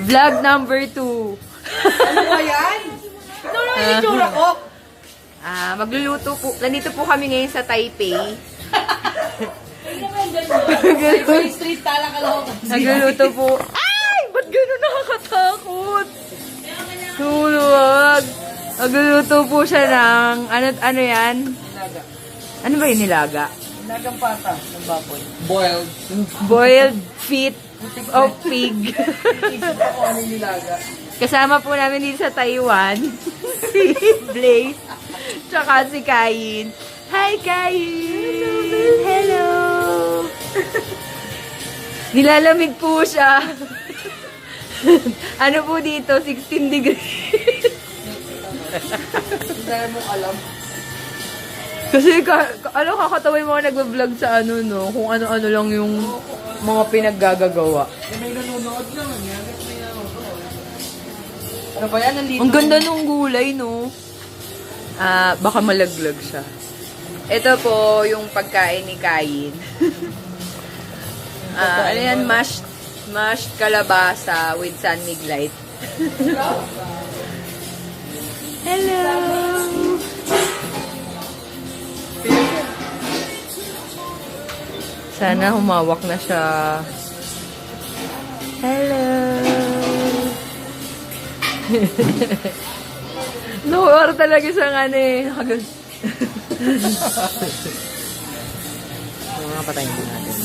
Vlog number 2. Ano ba yan? Ano yung itsura ko? Magluluto po. Nandito po kami ngayon sa Taipei. Taipei Street, Talakaloocan. Nagluluto po. Ay! Ba't gano'n nakakatakot? Tulog. Nagluluto po siya ng, ano yan? Nilaga. Ano ba yung nilaga? Nilagang pata ng baboy. Boiled. Boiled feet of pig. Isip ako ano yung nilaga. Kasama po namin dito sa Taiwan. Si Blaze. Tsaka si Kain. Hi, Kain! Hello! Nilalamig po siya. Ano po dito? 16 degrees. Hindi mo alam. Kasi, kakatawa yung mga nagbablog sa ano, no? Kung ano-ano lang yung mga pinaggagawa. May nanonood naman yan. May nanonood. Ano ba yan? Nandito. Ang ganda nung gulay, no? Baka malaglag siya. Ito po yung pagkain ni Kain. Ano yan? Mashed kalabasa with sun miglite. Hello! Sana humawak na siya. Hello! No, talaga siyang ano eh. Mga patayin natin.